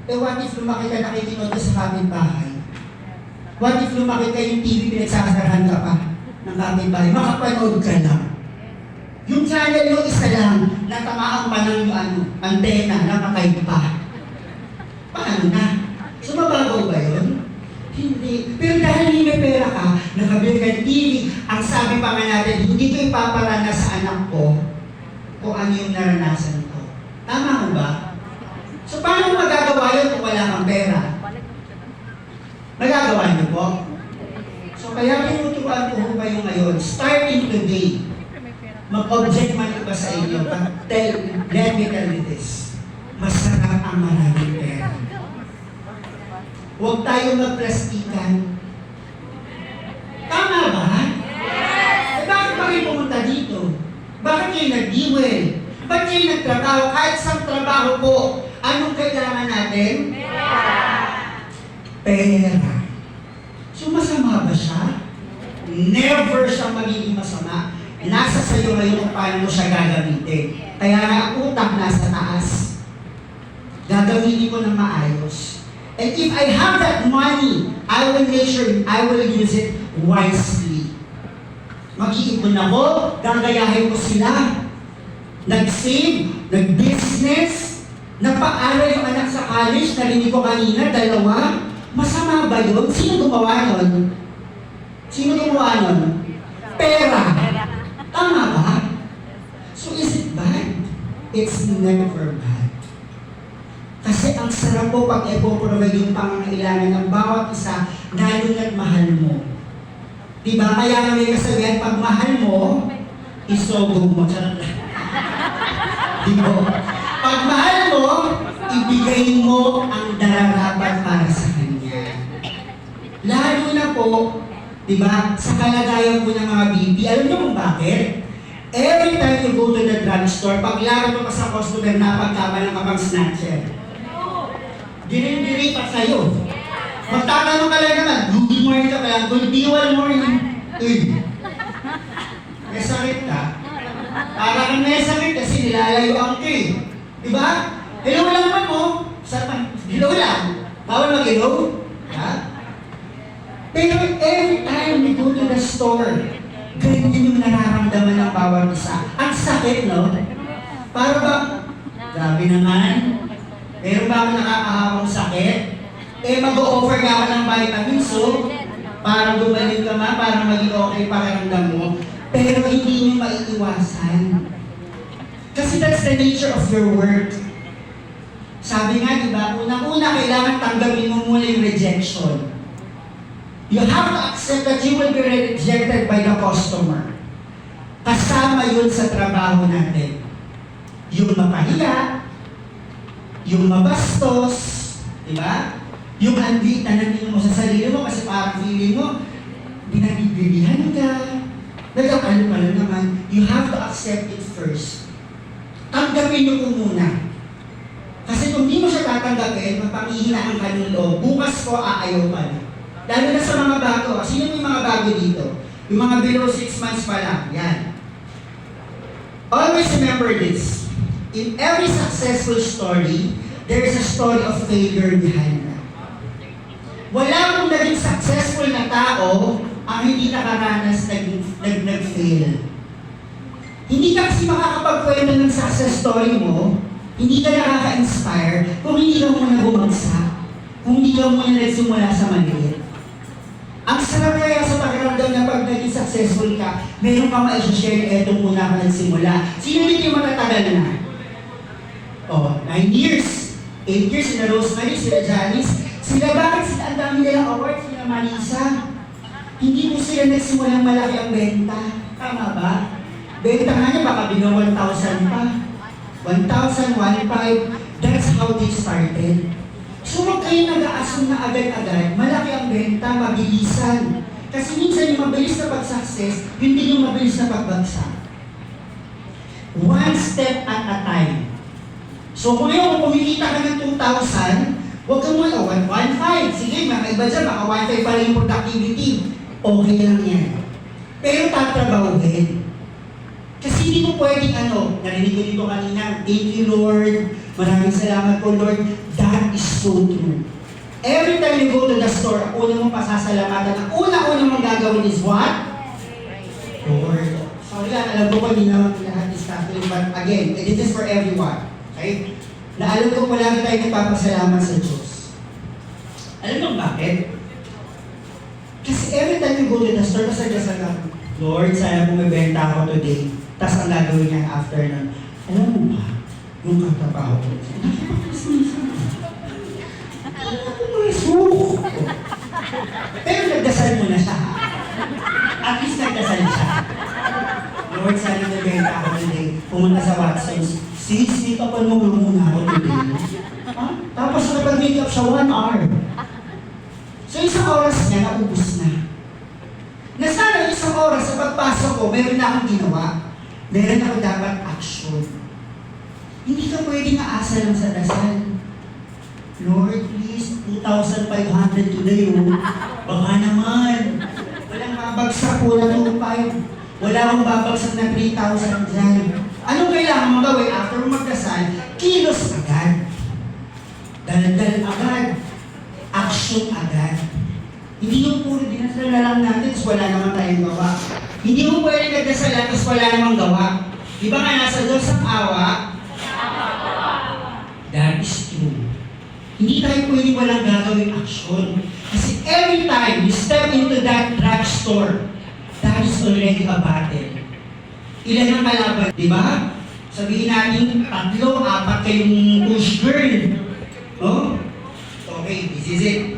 Eh what if lumaki ka nakikinig ka sa kapitbahay? What if lumaki ka yung TV pinagsasarahan ka pa ng kapitbahay? Makapanood ka lang. Yung channel yung isa lang, natamaan pa ng antena, nakakay pa. Paano na? So mababaw ba yun? Hindi. Pero dahil hindi may pera ka, nakabili ka ng TV, ang sabi pa nga natin, hindi ko ipaparana sa anak ko kung ano yung naranasan ko. Tama mo ba? So paano magagawa yun kung wala kang pera? Magagawa niyo po? So kaya tinuturuan ko kayo ngayon, starting today, mag-object man iba sa inyo, but let me tell you this, masarap ang maraming pera. Huwag tayo magplastikan. Tama ba? Yes! Eh bakit pa kayo pumunta dito? Bakit kayo nag-dewell? Bakit kayo nagtrabaho? Kahit sa trabaho po, anong kailangan natin? Pera. So masama ba siya? Never siya magiging masama. Nasa sayo ngayon kung paano mo siya gagamitin. Kaya nga ang utak nasa taas. Gagamitin ko ng maayos. And if I have that money, I will make sure I will use it wisely. Mag-iipon ako, gagayahin ko sila. Nag-save, nag-business, nagpa-aral yung anak sa college, narinig ko kanina, 2. Masama ba yun? Sino gumawa nun? Sino gumawa nun? Pera. Tama ba? So is it bad? It's never bad. Kasi ang sarap po pag ipoprovide yung pangangailangan ng bawat isa, lalo na't mahal mo. Diba? Kaya nga may kasabihan, pag mahal mo, isogog mo. Diba? Pag mahal mo, ibigay mo ang dararapat para sa kanya. Lalo na po, diba, sa kalagayan po ng mga baby, alam niyo kung bakit? Every time you go to the drugstore, pag laro mo pa sa customer na pagkabalang ka pang snatcher, diri-diri pa sa'yo. Magtatanong ka lang naman, good morning ka pala, good morning. May sakit ka. Para kang may sakit kasi nilalayuan ka eh. Diba? Hello lang naman mo. Hello lang. Bawal mag-hello? Ha? Pero every time we go to the store, ganyan yung nararamdaman ng bawat isa. Ang sakit, no? Para ba, grabe naman. Meron ba ako nakakahawang sakit? Eh, mag-o-offer ka ako ng vitamins, so, para gumaling ka ma, para maging okay pakiramdam mo. Pero hindi mo maiiwasan. Kasi that's the nature of your work. Sabi nga, di ba, unang-una, kailangan tanggapin mo muna yung rejection. You have to accept that you will be rejected by the customer. Kasama yun sa trabaho natin. Yung mapahiya, yung mabastos, di ba? Yung hindi tananin mo sa sarili mo kasi parang feeling mo, pinagbibilihan ka, nagkakalo-kalo naman. You have to accept it first. Tanggapin nyo ko muna. Kasi kung di mo siya tatanggapin, mapanghihinaan ka ng loob. Bukas ko aayaw pa na. Lalo na sa mga bago. Sino yung mga bago dito? Yung mga below 6 months pa lang. Yan. Always remember this. In every successful story, there is a story of failure behind that. Wala kong naging successful na tao ang hindi nakaranas nag-fail. Hindi ka kasi makakapagkwento ng success story mo, hindi ka nakaka-inspire kung hindi ka muna bumagsak, kung hindi ka muna nagsimula sa maliit. Ang sarap kaya sa pakiramdam na pag naging successful ka, meron ka ma-share na eto muna ka nagsimula. Sino dito yung matatagal na? 9 years. 8 years sila Rosemary, sila Janice. Sila bakit sila ang dami nilang awards, sila Marisa? Hindi po sila nagsimulang malaki ang benta. Tama ba? Benta nga niya baka bino 1,000 pa. 1,000, 1,500. That's how they started. So huwag kayo nag-aasong na agad-agad, malaki ang benta, mabilisan. Kasi minsan yung mabilis na pag-success, hindi yung mabilis na pagbagsak. One step at a time. So kung ngayon, kung kumikita ka ng 2,000, huwag kang muna, 1,500. Sige, mga iba dyan, baka 1,500 pa rin yung productivity. Okay lang yan. Pero tatrabahuhin. Kasi hindi mo pwedeng narinig ko dito kanina, thank you Lord, Maraming salamat po, Lord. That is so true. Every time you go to the store, ang una mong pasasalamatan, ang una-una mong gagawin is what? Lord. Sorry lang, alam ko po, hindi naman lahat is Catholic, but again, this is for everyone. Okay? Na alam ko po lagi tayo nagpapasalamat sa Diyos. Alam mo bakit? Kasi every time you go to the store, kasagdasan ka, Lord, sana bumibenta ako today. Tapos ang gagawin niya after nun, alam mo ba, yung katabaho ko, pero nagdasal mo na siya. At least nagdasal siya. Lord, sana nabenta ako today. Pumunta sa Watson's. Sis, make-upan mo muna ako today. Ha? Tapos nakapag-make-up siya 1 hour. So isang oras niya, naubos na. Na sana isang oras sa pagpasok ko, meron na akong ginawa. Meron ako dapat action. Hindi ka pwedeng aasa lang sa dasal. Lord, please, 2,500 today, oh. Baka naman. Walang babagsak po na 2,500. Wala akong babagsak na 3,000 dyan. Anong kailangan mo gawin after magdasal? Kilos agad. Dal-dal agad. Action agad. Hindi yung puro dinasal na lang natin, tapos wala naman tayong gawa. Hindi mo pwede nagdasal lang, tapos wala namang gawa. Di ba nga nasa Diyos ang awa? That is true. Hindi tayo pwede walang gagawing action. Kasi every time you step into that drugstore, that is already a battle. Ilan ang kalaban, di ba? Sabihin natin, 3, 4 kayong push girl. Oh? Okay, this is it.